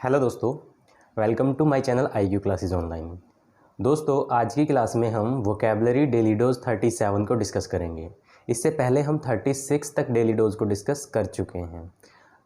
Hello दोस्तों, welcome to my channel IQ classes online. दोस्तों, आज की क्लास में हम वोकेबलरी डेली डोज 37 को डिस्कस करेंगे। इससे पहले हम 36 तक डेली डोज को डिस्कस कर चुके हैं।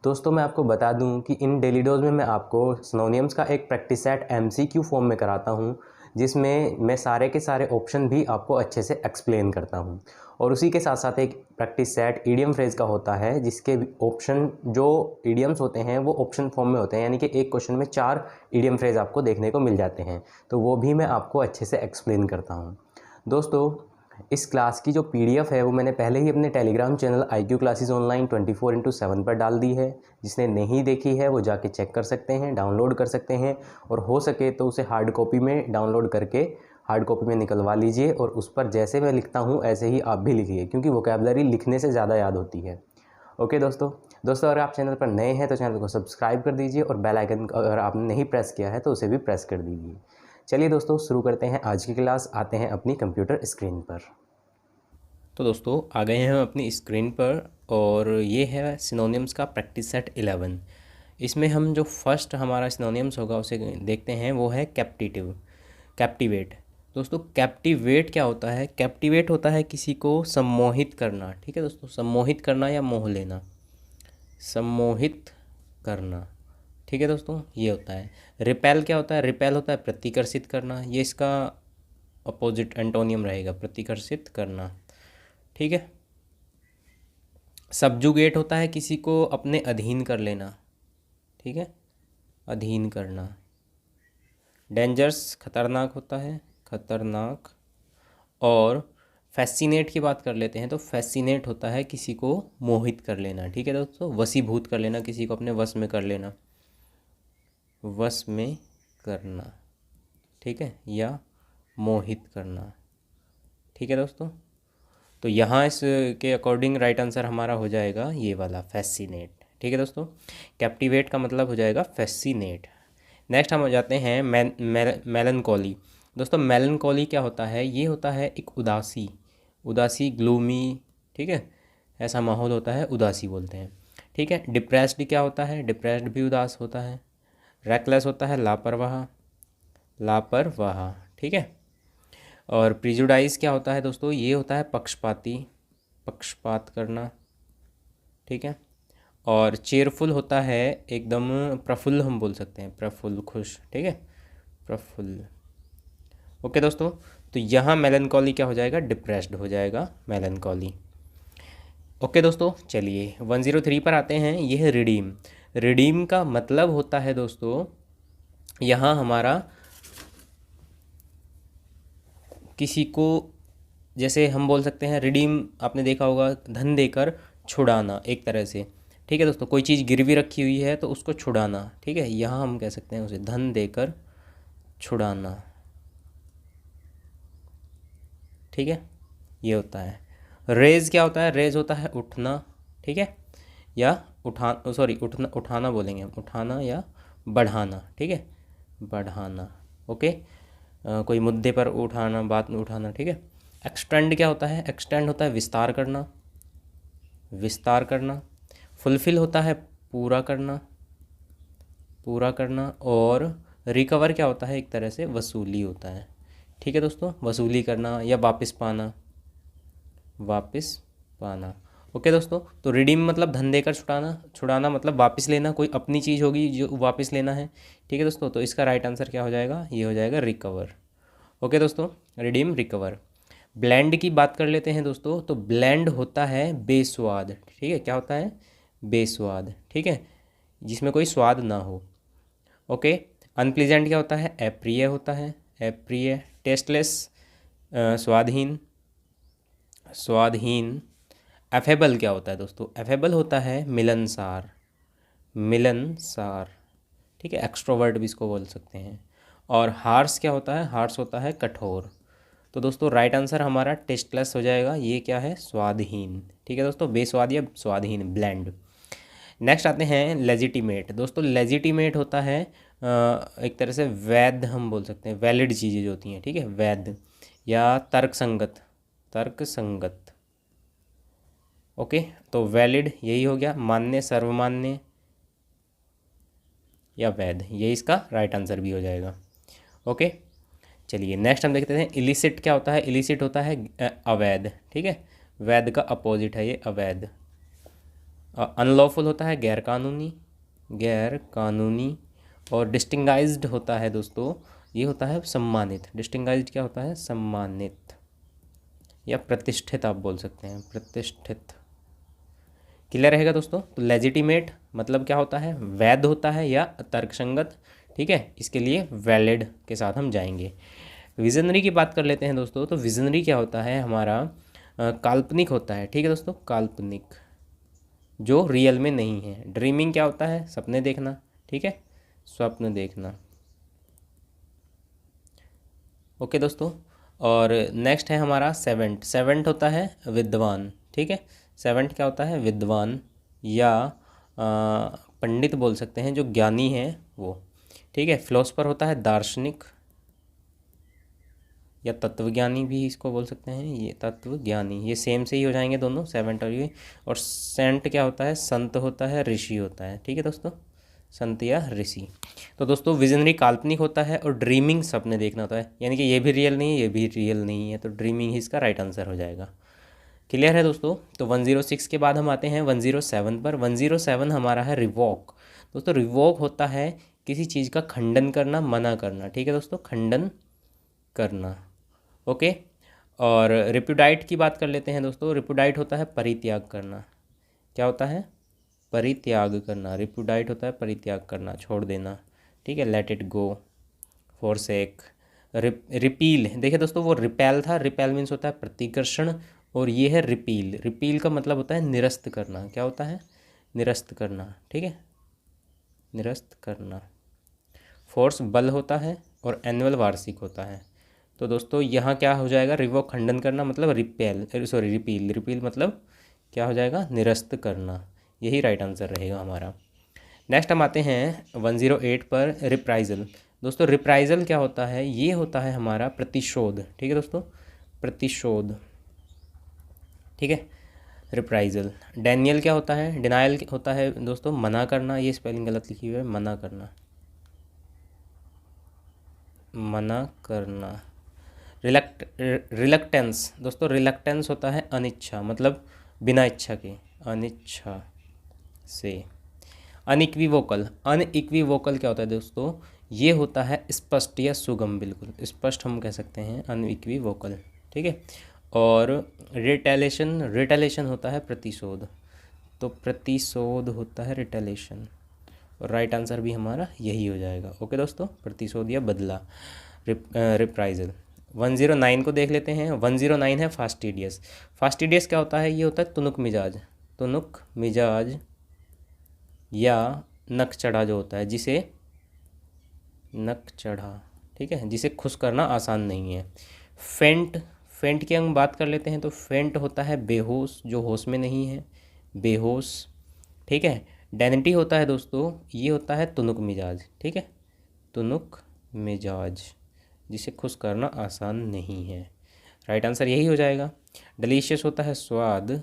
दोस्तों, मैं आपको बता दूं कि इन डेली डोज में मैं आपको सिनोनिम्स का एक प्रैक्टिस सेट MCQ फॉर्म में कराता हूं, जिसमें मैं सारे के सारे ऑप्शन भी आपको अच्छे से एक्सप्लेन करता हूं। और उसी के साथ साथ एक प्रैक्टिस सेट ईडियम फ्रेज़ का होता है, जिसके ऑप्शन जो ईडियम्स होते हैं वो ऑप्शन फॉर्म में होते हैं, यानी कि एक क्वेश्चन में 4 ईडियम फ्रेज़ आपको देखने को मिल जाते हैं, तो वो भी मैं आपको अच्छे से एक्सप्लेन करता हूँ। दोस्तों, इस क्लास की जो PDF है वो मैंने पहले ही अपने Telegram channel IQ classes online 24/7 पर डाल दी है। जिसने नहीं देखी है वो जाके चेक कर सकते हैं, डाउनलोड कर सकते हैं, और हो सके तो उसे हार्ड कॉपी में डाउनलोड करके हार्ड कॉपी में निकलवा लीजिए, और उस पर जैसे मैं लिखता हूँ ऐसे ही आप भी लिखिए, क्योंकि वोकेबलरी लिखने से ज़्यादा याद होती है। ओके दोस्तों, अगर आप चैनल पर नए हैं तो चैनल को सब्सक्राइब कर दीजिए, और बेल आइकन अगर आपने नहीं प्रेस किया है तो उसे भी प्रेस कर दीजिए। चलिए दोस्तों, शुरू करते हैं आज की क्लास। आते हैं अपनी कंप्यूटर स्क्रीन पर। तो दोस्तों, आ गए हैं हम अपनी स्क्रीन पर, और ये है सिनोनिम्स का प्रैक्टिस सेट 11। इसमें हम जो फर्स्ट हमारा सिनोनिम्स होगा उसे देखते हैं, वो है कैप्टिवेट। दोस्तों, कैप्टिवेट क्या होता है? कैप्टिवेट होता है किसी को सम्मोहित करना। ठीक है दोस्तों, सम्मोहित करना या मोह लेना, सम्मोहित करना। ठीक है दोस्तों, ये होता है। रिपेल क्या होता है? रिपेल होता है प्रतिकर्षित करना। ये इसका अपोजिट एंटोनियम रहेगा, प्रतिकर्षित करना। ठीक है। सब्जुगेट होता है किसी को अपने अधीन कर लेना। ठीक है, अधीन करना। डेंजर्स खतरनाक होता है, खतरनाक। और फैसिनेट की बात कर लेते हैं, तो फैसिनेट होता है किसी को मोहित कर लेना। ठीक है दोस्तों, वशीभूत कर लेना, किसी को अपने वश में कर लेना, वश में करना। ठीक है, या मोहित करना। ठीक है दोस्तों, तो यहाँ इसके अकॉर्डिंग राइट आंसर हमारा हो जाएगा ये वाला, फैसिनेट। ठीक है दोस्तों, कैप्टिवेट का मतलब हो जाएगा फैसिनेट। नेक्स्ट हम हो जाते हैं मेलनकॉली। दोस्तों, मेलनकॉली क्या होता है? ये होता है एक उदासी, उदासी, ग्लूमी। ठीक है, ऐसा माहौल होता है, उदासी बोलते हैं। ठीक है। डिप्रेस्ड क्या होता है? डिप्रेस्ड भी उदास होता है। रेकलेस होता है लापरवाह, लापरवाह। ठीक है। और प्रिजुडाइज क्या होता है दोस्तों? ये होता है पक्षपाती, पक्षपात करना। ठीक है। और चेयरफुल होता है एकदम प्रफुल्ल, हम बोल सकते हैं प्रफुल्ल, खुश। ठीक है, प्रफुल्ल। ओके दोस्तों, तो यहाँ मेलनकॉली क्या हो जाएगा? डिप्रेस्ड हो जाएगा मेलनकॉली। ओके दोस्तों, चलिए 103 पर आते हैं। ये है रिडीम। रिडीम का मतलब होता है दोस्तों, यहाँ हमारा किसी को, जैसे हम बोल सकते हैं रिडीम, आपने देखा होगा धन देकर छुड़ाना एक तरह से। ठीक है दोस्तों, कोई चीज़ गिरवी रखी हुई है तो उसको छुड़ाना। ठीक है, यहाँ हम कह सकते हैं उसे धन देकर छुड़ाना। ठीक है, ये होता है। रेज क्या होता है? रेज होता है उठना। ठीक है, या उठना, उठाना बोलेंगे हम, उठाना या बढ़ाना। ठीक है, बढ़ाना। ओके, कोई मुद्दे पर उठाना, बात में उठाना। ठीक है। एक्सटेंड क्या होता है? एक्सटेंड होता है विस्तार करना, विस्तार करना। फुलफिल होता है पूरा करना, पूरा करना। और रिकवर क्या होता है? एक तरह से वसूली होता है। ठीक है दोस्तों, वसूली करना या वापस पाना, वापस पाना। ओके दोस्तों, तो रिडीम मतलब धन देकर छुड़ाना, छुड़ाना मतलब वापस लेना, कोई अपनी चीज़ होगी जो वापस लेना है। ठीक है दोस्तों, तो इसका राइट आंसर क्या हो जाएगा? ये हो जाएगा रिकवर। ओके दोस्तों, रिडीम, रिकवर। ब्लेंड की बात कर लेते हैं दोस्तों, तो ब्लेंड होता है बेस्वाद। ठीक है, क्या होता है? बेस्वाद। ठीक है, जिसमें कोई स्वाद ना हो। ओके। अनप्लीजेंट क्या होता है? अप्रिय होता है, अप्रिय। टेस्टलेस, स्वादहीन, स्वादहीन। एफेबल क्या होता है दोस्तों? एफेबल होता है मिलनसार, मिलनसार। ठीक है, एक्सट्रोवर्ट भी इसको बोल सकते हैं। और हार्श क्या होता है? हार्श होता है कठोर। तो दोस्तों, राइट आंसर हमारा टेस्टलेस हो जाएगा। ये क्या है? स्वादहीन। ठीक है दोस्तों, बेस्वाद या स्वादहीन, ब्लेंड। नेक्स्ट आते हैं लेजिटिमेट। दोस्तों, लेजिटिमेट होता है एक तरह से वैध, हम बोल सकते हैं, वैलिड चीज़ें जो होती हैं। ठीक है, वैध या तर्कसंगत, तर्कसंगत। ओके, तो वैलिड यही हो गया। मान्य, सर्वमान्य, या वैध, ये इसका राइट आंसर भी हो जाएगा। ओके, चलिए नेक्स्ट हम देखते हैं इलिसिट क्या होता है। इलिसिट होता है अवैध, ठीक है, वैध का अपोजिट है ये अवैध। अनलॉफुल होता है गैर कानूनी, गैर कानूनी। और डिस्टिंगाइज्ड होता है दोस्तों, ये होता है सम्मानित। डिस्टिंगाइज्ड क्या होता है, सम्मानित या प्रतिष्ठित आप बोल सकते हैं, प्रतिष्ठित। क्लियर रहेगा दोस्तों। तो लेजिटिमेट मतलब क्या होता है, वैध होता है या तर्कसंगत, ठीक है, इसके लिए वैलिड के साथ हम जाएंगे। विजनरी की बात कर लेते हैं दोस्तों। तो विजनरी क्या होता है हमारा, काल्पनिक होता है, ठीक है दोस्तों, काल्पनिक, जो रियल में नहीं है। ड्रीमिंग क्या होता है, सपने देखना, ठीक है, स्वप्न देखना। ओके दोस्तों, और नेक्स्ट है हमारा सेवेंट। सेवेंट होता है विद्वान, ठीक है, सेवेंट क्या होता है, विद्वान या पंडित बोल सकते हैं, जो ज्ञानी है वो, ठीक है। फिलोसफर होता है दार्शनिक या तत्वज्ञानी भी इसको बोल सकते हैं, ये तत्वज्ञानी, ये सेम से ही हो जाएंगे दोनों, सेवेंट और ये। और सेंट क्या होता है, संत होता है, ऋषि होता है, ठीक है दोस्तों, संत या ऋषि। तो दोस्तों विजनरी काल्पनिक होता है और ड्रीमिंग सपने देखना होता है, यानी कि ये भी रियल नहीं है, ये भी रियल नहीं है, तो ड्रीमिंग ही इसका राइट आंसर हो जाएगा। क्लियर है दोस्तों। तो 106 के बाद हम आते हैं 107 पर। 107 हमारा है रिवॉक। दोस्तों रिवॉक होता है किसी चीज़ का खंडन करना, मना करना, ठीक है दोस्तों, खंडन करना। ओके, और रिप्यूडाइट की बात कर लेते हैं दोस्तों। रिप्यूडाइट होता है परित्याग करना। क्या होता है, परित्याग करना। रिप्यूडाइट होता है परित्याग करना, छोड़ देना, ठीक है, let it go, forsake. Repeal, देखिए दोस्तों वो रिपेल था, रिपेल मीन्स होता है प्रतिकर्षण, और ये है रिपील। रिपील का मतलब होता है निरस्त करना। क्या होता है, निरस्त करना, ठीक है, निरस्त करना। फोर्स बल होता है और एनुअल वार्षिक होता है। तो दोस्तों यहाँ क्या हो जाएगा, रिवोक खंडन करना मतलब रिपेल, सॉरी रिपील। रिपील मतलब क्या हो जाएगा, निरस्त करना, यही राइट आंसर रहेगा हमारा। नेक्स्ट हम आते हैं 108 पर, रिप्राइजल। दोस्तों रिप्राइजल क्या होता है, ये होता है हमारा प्रतिशोध, ठीक है दोस्तों, प्रतिशोध, ठीक है, रिप्राइजल। डैनियल क्या होता है, डिनायल होता है दोस्तों मना करना, ये स्पेलिंग गलत लिखी हुई है, मना करना, मना करना। रिलक्टेंस, दोस्तों रिलक्टेंस होता है अनिच्छा, मतलब बिना इच्छा के, अनिच्छा से। अनइक्विवोकल, अनइक्विवोकल क्या होता है दोस्तों, ये होता है स्पष्ट या सुगम, बिल्कुल स्पष्ट हम कह सकते हैं अनइक्विवोकल, ठीक है। और रिटेलेशन, रिटेलेशन होता है प्रतिशोध, तो प्रतिशोध होता है रिटेलेशन, और राइट आंसर भी हमारा यही हो जाएगा। ओके दोस्तों, प्रतिशोध या बदला, रिप्राइजल। 109 को देख लेते हैं। 109 है फास्टिडियस। फास्टिडियस क्या होता है, ये होता है तुनुक मिजाज, तुनुक मिजाज या नक चढ़ा जो होता है, जिसे नक चढ़ा, ठीक है, जिसे खुश करना आसान नहीं है। फेंट, फेंट की हम बात कर लेते हैं। तो फेंट होता है बेहोश, जो होश में नहीं है, बेहोश, ठीक है। डेनिटी होता है दोस्तों, ये होता है तुनुक मिजाज, ठीक है, तुनुक मिजाज, जिसे खुश करना आसान नहीं है, राइट आंसर यही हो जाएगा। डिलीशियस होता है स्वाद,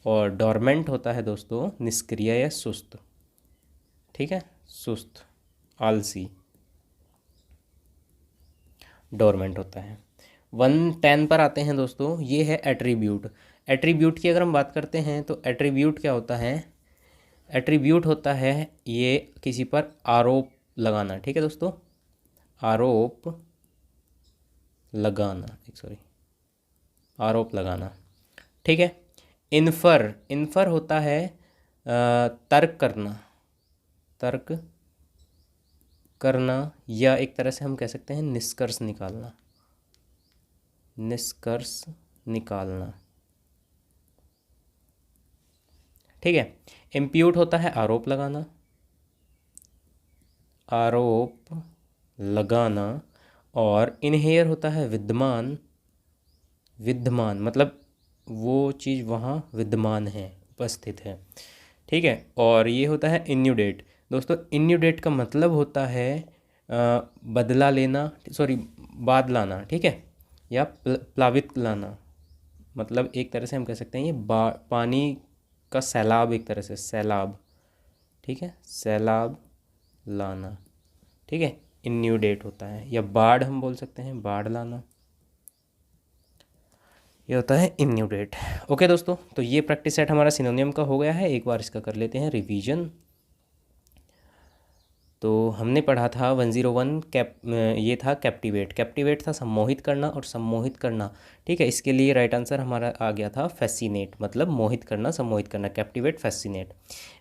और डोरमेंट होता है दोस्तों निष्क्रिय या सुस्त, ठीक है, सुस्त, आलसी, डोरमेंट होता है। 110 पर आते हैं दोस्तों, ये है एट्रीब्यूट। एट्रीब्यूट की अगर हम बात करते हैं तो एट्रीब्यूट क्या होता है, एट्रीब्यूट होता है ये किसी पर आरोप लगाना, ठीक है दोस्तों, आरोप लगाना, सॉरी, आरोप लगाना, ठीक है। इन्फर, इन्फर होता है तर्क करना, तर्क करना, या एक तरह से हम कह सकते हैं निष्कर्ष निकालना, निष्कर्ष निकालना, ठीक है। इम्प्यूट होता है आरोप लगाना, आरोप लगाना। और इनहेयर होता है विद्यमान, विद्यमान मतलब वो चीज़ वहाँ विद्यमान है, उपस्थित है, ठीक है। और ये होता है इन्यूडेट। दोस्तों इन्यूडेट का मतलब होता है बदला लेना, सॉरी बाद लाना, ठीक है, या प्लावित लाना, मतलब एक तरह से हम कह सकते हैं ये पानी का सैलाब, एक तरह से सैलाब, ठीक है, सैलाब लाना, ठीक है, इन्यूडेट होता है, या बाढ़ हम बोल सकते हैं, बाढ़ लाना, ये होता है इन्यूडेट। ओके दोस्तों, तो ये प्रैक्टिस सेट हमारा सिनोनियम का हो गया है। एक बार इसका कर लेते हैं रिवीजन। तो हमने पढ़ा था 101 ये था कैप्टिवेट। कैप्टिवेट था सम्मोहित करना, और सम्मोहित करना, ठीक है, इसके लिए राइट आंसर हमारा आ गया था फैसिनेट, मतलब मोहित करना, सम्मोहित करना, कैप्टिवेट, फैसिनेट।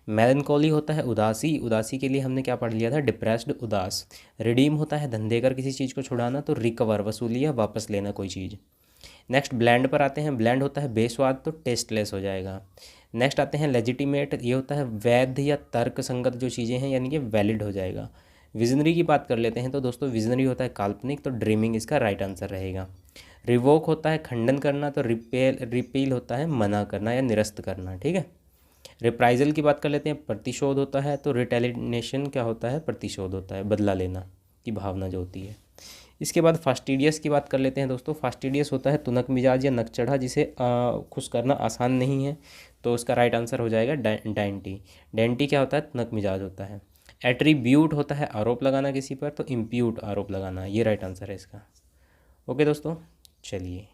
मेलनकॉली होता है उदासी, उदासी के लिए हमने क्या पढ़ लिया था, डिप्रेस्ड, उदास। रिडीम होता है धन देकर किसी चीज़ को छुड़ाना, तो रिकवर, वसूली या वापस लेना कोई चीज़। नेक्स्ट ब्लैंड पर आते हैं। ब्लैंड होता है बेस्वाद, तो टेस्टलेस हो जाएगा। नेक्स्ट आते हैं लेजिटिमेट, ये होता है वैध या तर्क संगत जो चीज़ें हैं, यानी कि वैलिड हो जाएगा। विजनरी की बात कर लेते हैं, तो दोस्तों विजनरी होता है काल्पनिक, तो ड्रीमिंग इसका राइट आंसर रहेगा। रिवोक होता है खंडन करना, तो रिपील होता है मना करना या निरस्त करना, ठीक है। रिप्राइजल की बात कर लेते हैं, प्रतिशोध होता है, तो रिटेलिनेशन क्या होता है, प्रतिशोध होता है, बदला लेना की भावना जो होती है। इसके बाद फास्टिडियस की बात कर लेते हैं दोस्तों। फास्टिडियस होता है तुनक मिजाज या नकचढ़ा, जिसे खुश करना आसान नहीं है, तो उसका राइट आंसर हो जाएगा डाइंटी। डेंटी क्या होता है, तुनक मिजाज होता है। एट्रीब्यूट होता है आरोप लगाना किसी पर, तो इम्प्यूट आरोप लगाना, ये राइट आंसर है इसका। ओके दोस्तों, चलिए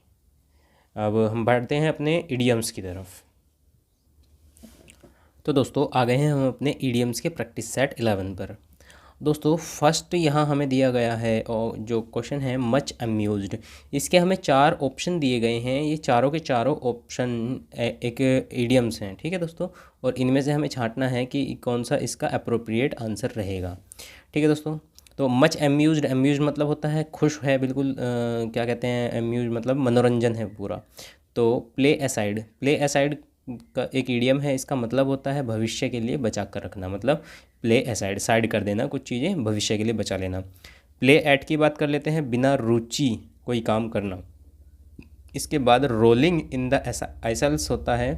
अब हम बढ़ते हैं अपने इडियम्स की तरफ। तो दोस्तों आ गए हैं हम अपने इडियम्स के प्रैक्टिस सेट 11 पर। दोस्तों फर्स्ट यहाँ हमें दिया गया है, और जो क्वेश्चन है मच अम्यूज्ड, इसके हमें 4 ऑप्शन दिए गए हैं। ये चारों के चारों ऑप्शन एक इडियम्स हैं, ठीक है दोस्तों, और इनमें से हमें छांटना है कि कौन सा इसका अप्रोप्रिएट आंसर रहेगा, ठीक है दोस्तों। तो मच अम्यूज्ड, अम्यूज्ड मतलब होता है खुश है बिल्कुल, क्या कहते हैं, अम्यूज मतलब मनोरंजन है पूरा। तो प्ले असाइड, प्ले असाइड का एक इडियम है, इसका मतलब होता है भविष्य के लिए बचा कर रखना, मतलब प्ले असाइड, साइड कर देना कुछ चीज़ें, भविष्य के लिए बचा लेना। प्ले एट की बात कर लेते हैं, बिना रुचि कोई काम करना। इसके बाद रोलिंग इन द आइसल्स होता है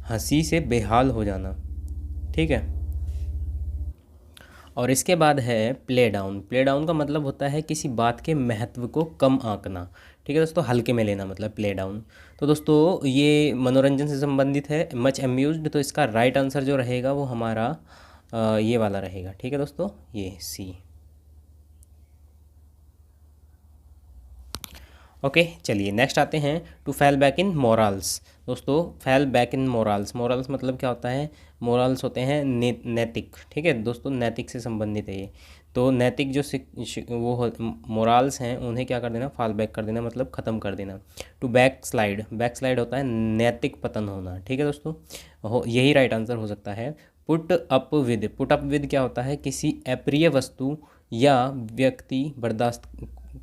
हंसी से बेहाल हो जाना, ठीक है। और इसके बाद है प्ले डाउन। प्ले डाउन का मतलब होता है किसी बात के महत्व को कम आंकना, ठीक है दोस्तों, हल्के में लेना, मतलब प्ले डाउन। तो दोस्तों ये मनोरंजन से संबंधित है, मच अम्यूज्ड, तो इसका राइट आंसर जो रहेगा वो हमारा ये वाला रहेगा, ठीक है दोस्तों, ये सी। ओके चलिए नेक्स्ट आते हैं टू फैल बैक इन मोरल्स। दोस्तों फैल बैक इन मोरल्स, मोरल्स मतलब क्या होता है, मोरल्स होते हैं नैतिक, ठीक है दोस्तों, नैतिक से संबंधित है ये। तो नैतिक जो वो मोरल्स हैं उन्हें क्या कर देना, फॉल बैक कर देना, मतलब ख़त्म कर देना। To backslide, backslide होता है नैतिक पतन होना, ठीक है दोस्तों, यही राइट आंसर हो सकता है। Put up with, put up with क्या होता है, किसी अप्रिय वस्तु या व्यक्ति बर्दाश्त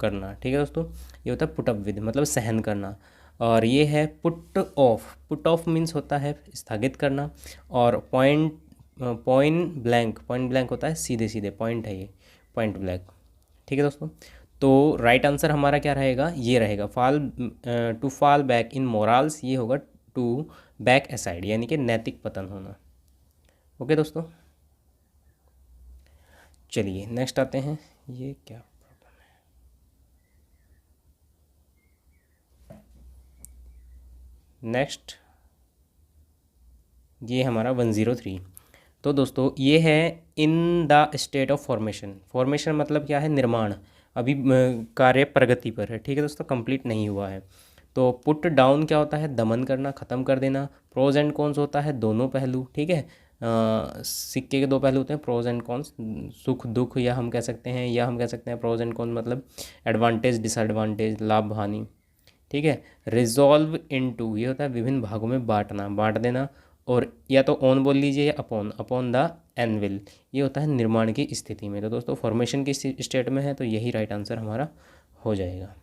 करना, ठीक है दोस्तों, ये होता है पुट अप विद, मतलब सहन करना। और ये है put off, put off means होता है स्थगित करना। और पॉइंट ब्लैंक होता है सीधे सीधे, पॉइंट है ये, पॉइंट ब्लैंक, ठीक है दोस्तों। तो राइट आंसर हमारा क्या रहेगा, ये रहेगा to fall back in morals, ये होगा टू बैक असाइड, यानी कि नैतिक पतन होना। ओके दोस्तों, चलिए नेक्स्ट आते हैं, ये क्या नेक्स्ट, ये हमारा 103। तो दोस्तों ये है in the state of formation. Formation मतलब क्या है, निर्माण, अभी कार्य प्रगति पर है, ठीक है दोस्तों, कंप्लीट नहीं हुआ है। तो पुट डाउन क्या होता है, दमन करना, ख़त्म कर देना। प्रोज एंड कॉन्स होता है दोनों पहलू, ठीक है, सिक्के के दो पहलू होते हैं, प्रोज एंड कॉन्स, सुख दुख, या हम कह सकते हैं प्रोज एंड कॉन्स मतलब एडवांटेज डिसएडवांटेज, लाभ हानि, ठीक है। रिजॉल्व इनटू, ये होता है विभिन्न भागों में बांटना, बांट देना। और या तो ऑन बोल लीजिए या अपॉन, अपॉन द एनविल, ये होता है निर्माण की स्थिति में। तो दोस्तों फॉर्मेशन की स्टेट में है, तो यही राइट आंसर हमारा हो जाएगा।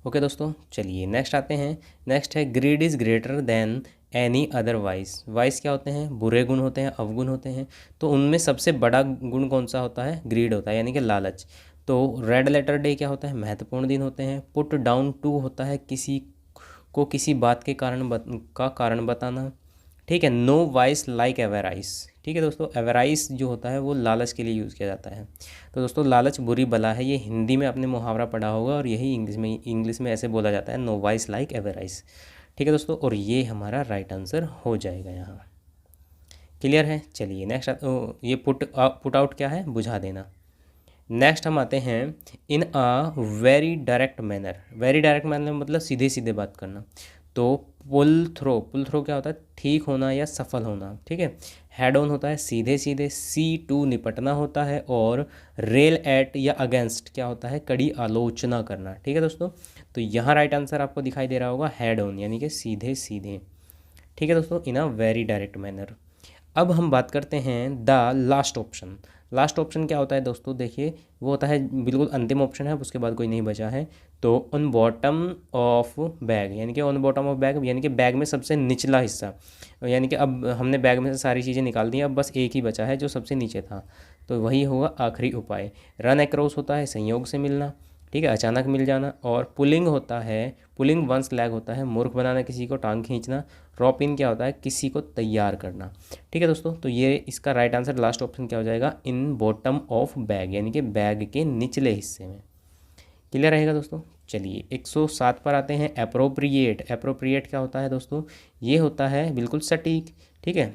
ओके दोस्तों, चलिए नेक्स्ट आते हैं। नेक्स्ट है greed is greater than any other vice. Vice क्या होते हैं, बुरे गुण होते हैं, अवगुण होते हैं। तो उनमें सबसे बड़ा गुण कौन सा होता है, ग्रीड होता है, यानी कि लालच। तो रेड लेटर डे क्या होता है, महत्वपूर्ण दिन होते हैं। पुट डाउन टू होता है किसी को किसी बात के कारण बताना, ठीक है। नो वाइस लाइक एवेराइस, ठीक है दोस्तों, एवेराइस जो होता है वो लालच के लिए यूज़ किया जाता है। तो दोस्तों लालच बुरी बला है, ये हिंदी में आपने मुहावरा पढ़ा होगा, और यही इंग्लिश में ऐसे बोला जाता है, नो वाइस लाइक एवेराइस, ठीक है दोस्तों, और ये हमारा राइट आंसर हो जाएगा यहाँ। क्लियर है। चलिए नेक्स्ट, ये पुट आउट क्या है, बुझा देना। नेक्स्ट हम आते हैं in a very direct manner. Very direct manner मतलब सीधे सीधे बात करना। तो पुल थ्रो क्या होता है, ठीक होना या सफल होना, ठीक है। हेड ऑन होता है सीधे सीधे, सी टू निपटना होता है, और रेल एट या अगेंस्ट क्या होता है, कड़ी आलोचना करना, ठीक है दोस्तों। तो यहाँ राइट आंसर आपको दिखाई दे रहा होगा हेड ऑन, यानी कि सीधे सीधे, ठीक है दोस्तों, इन अ वेरी डायरेक्ट मैनर। अब हम बात करते हैं the last option. Last option क्या होता है दोस्तों, देखिए वो होता है बिल्कुल अंतिम ऑप्शन है, उसके बाद कोई नहीं बचा है। तो ऑन बॉटम ऑफ बैग, यानी कि ऑन बॉटम ऑफ बैग यानी कि बैग में सबसे निचला हिस्सा, यानी कि अब हमने बैग में से सारी चीज़ें निकाल दी, अब बस एक ही बचा है जो सबसे नीचे था, तो वही होगा आखिरी उपाय। रन अक्रॉस होता है संयोग से मिलना, ठीक है, अचानक मिल जाना। और पुलिंग होता है, पुलिंग वंस लैग होता है मूर्ख बनाना, किसी को टांग खींचना। ड्रॉप इन क्या होता है, किसी को तैयार करना, ठीक है दोस्तों। तो ये इसका राइट आंसर लास्ट ऑप्शन क्या हो जाएगा, इन बॉटम ऑफ बैग, यानी कि बैग के निचले हिस्से में। क्लियर रहेगा दोस्तों। चलिए 107 पर आते हैं, अप्रोप्रिएट। अप्रोप्रिएट क्या होता है दोस्तों, ये होता है बिल्कुल सटीक, ठीक है।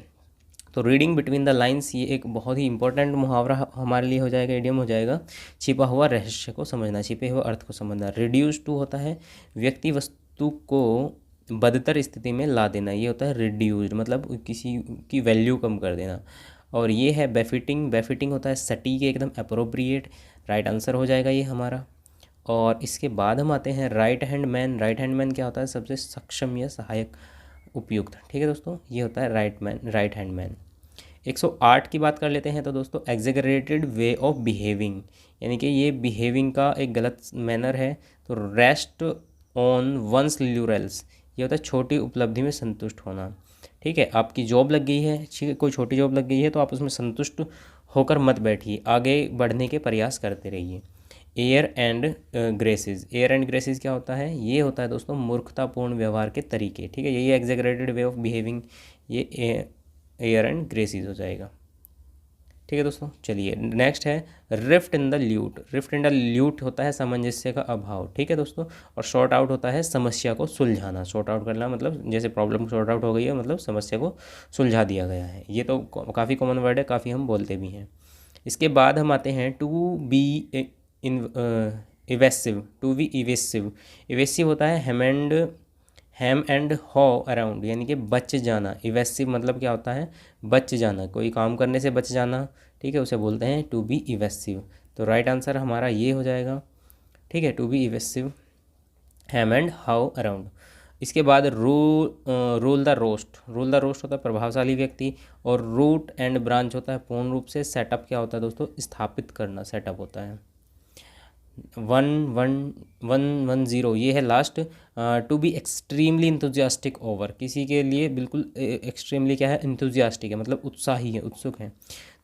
तो रीडिंग बिटवीन द लाइंस, ये एक बहुत ही इंपॉर्टेंट मुहावरा हमारे लिए हो जाएगा, इडियम हो जाएगा। छिपा हुआ रहस्य को समझना, छिपे हुए अर्थ को समझना। रिड्यूस टू होता है व्यक्ति वस्तु को बदतर स्थिति में ला देना, ये होता है रिड्यूस्ड, मतलब किसी की वैल्यू कम कर देना। और ये है बेफिटिंग। बेफिटिंग होता है सटीक एकदम, अप्रोप्रिएट, राइट आंसर हो जाएगा ये हमारा। और इसके बाद हम आते हैं right hand man. Right hand man क्या होता है, सबसे सक्षम या सहायक उपयुक्त, ठीक है दोस्तों, ये होता है राइट हैंड मैन। 108 की बात कर लेते हैं तो दोस्तों, एग्जेगरेटेड वे ऑफ बिहेविंग, यानी कि ये बिहेविंग का एक गलत मैनर है। तो रेस्ट ऑन वंस ल्यूरल्स, ये होता है छोटी उपलब्धि में संतुष्ट होना, ठीक है। आपकी जॉब लग गई है, ठीक है, कोई छोटी जॉब लग गई है तो आप उसमें संतुष्ट होकर मत बैठिए, आगे बढ़ने के प्रयास करते रहिए। Air and graces. Air and graces क्या होता है, ये होता है दोस्तों मूर्खतापूर्ण व्यवहार के तरीके, ठीक है, यही एग्जेगरेटेड वे ऑफ बिहेविंग, ये एयर एंड ग्रेसेस हो जाएगा, ठीक है दोस्तों। चलिए नेक्स्ट है rift in the lewd. Rift in the lewd होता है सामंजस्य का अभाव, ठीक है दोस्तों। और शॉर्ट आउट होता है समस्या को सुलझाना। शॉर्ट आउट करना मतलब जैसे प्रॉब्लम शॉर्ट आउट हो गई है, मतलब समस्या को सुलझा दिया गया है। ये तो काफ़ी कॉमन वर्ड है, काफ़ी हम बोलते भी हैं। इसके बाद हम आते हैं to be in evasive. To be evasive, evasive होता है हैम एंड हॉ अराउंड, यानी कि बच जाना। इवेसिव मतलब क्या होता है, बच जाना, कोई काम करने से बच जाना, ठीक है, उसे बोलते हैं टू बी इवेसिव। तो राइट आंसर हमारा ये हो जाएगा, ठीक है, to be evasive, hem and haw around. इसके बाद rule the roost. Rule the roost होता है प्रभावशाली व्यक्ति। और रूट एंड ब्रांच होता है पूर्ण रूप से। सेटअप क्या होता है दोस्तों, स्थापित करना, सेटअप होता है। 1 1 1 1 0 ये है last. To be extremely enthusiastic over, किसी के लिए बिल्कुल एक्सट्रीमली क्या है, इंथुजियास्टिक है, मतलब उत्साही है, उत्सुक है।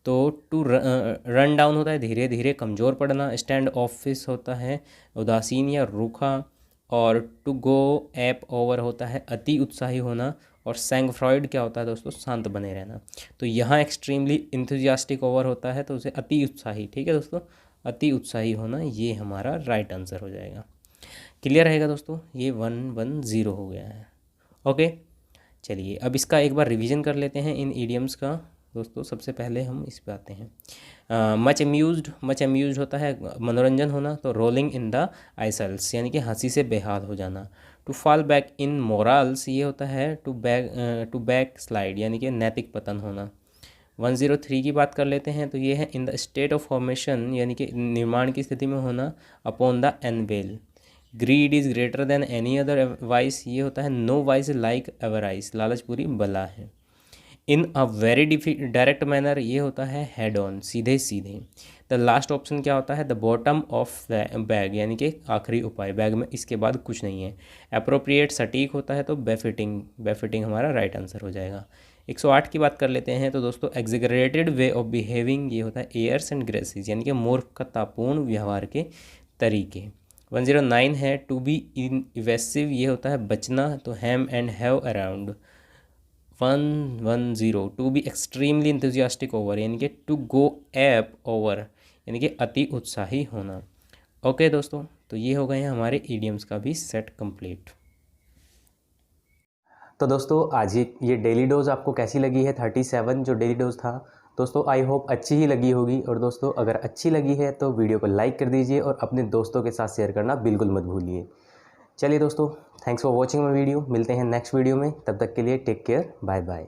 तो टू रन डाउन होता है धीरे धीरे कमज़ोर पड़ना। स्टैंड ऑफिस होता है उदासीन या रूखा। और टू गो एप ओवर होता है अति उत्साही होना। और सैंग फ्रॉइड क्या होता है दोस्तों, शांत बने रहना। तो यहाँ एक्सट्रीमली इंथुजियास्टिक ओवर होता है तो उसे अति उत्साही, ठीक है दोस्तों, अति उत्साही होना, ये हमारा राइट आंसर हो जाएगा। क्लियर रहेगा दोस्तों, ये 1 1 0 हो गया है। ओके, चलिए अब इसका एक बार रिवीजन कर लेते हैं इन ईडियम्स का दोस्तों। सबसे पहले हम इस पे आते हैं। मच अम्यूज्ड होता है मनोरंजन होना। तो रोलिंग इन द आइसल्स, यानी कि हंसी से बेहाल हो जाना। To fall back in morals, ये होता है टू बैक स्लाइड, यानी कि नैतिक पतन होना। 103 की बात कर लेते हैं तो ये है in the state of formation, यानी कि निर्माण की स्थिति में होना। Upon the anvil. Greed is greater than any other vice, ये होता है नो वाइस लाइक एवराइस, लालच पूरी बला है। इन अ वेरी डायरेक्ट मैनर, ये होता है हेड ऑन, सीधे सीधे। द लास्ट ऑप्शन क्या होता है, द बॉटम ऑफ बैग, यानी कि आखिरी उपाय, बैग में इसके बाद कुछ नहीं है। अप्रोप्रिएट सटीक होता है तो बेफिटिंग, बेफिटिंग हमारा राइट आंसर हो जाएगा। 108 की बात कर लेते हैं तो दोस्तों, एग्जेगरेटेड वे ऑफ बिहेविंग, ये होता है एयर्स एंड ग्रेसेस, यानी कि मूर्खतापूर्ण व्यवहार के तरीके। 109 है टू बी इन इवेसिव, ये होता है बचना, तो hem and haw around. 110 to be extremely enthusiastic over, यानी कि टू गो एप ओवर, यानी कि अति उत्साही होना। ओके दोस्तों, तो ये हो गए हैं हमारे ईडियम्स का भी सेट कंप्लीट। तो दोस्तों आज ये डेली डोज़ आपको कैसी लगी है 37 जो डेली डोज़ था दोस्तों, आई होप अच्छी ही लगी होगी। और दोस्तों अगर अच्छी लगी है तो वीडियो को लाइक कर दीजिए और अपने दोस्तों के साथ शेयर करना बिल्कुल मत भूलिए। चलिए दोस्तों, thanks for watching my video. मिलते हैं नेक्स्ट वीडियो में, तब तक के लिए टेक केयर, बाय बाय।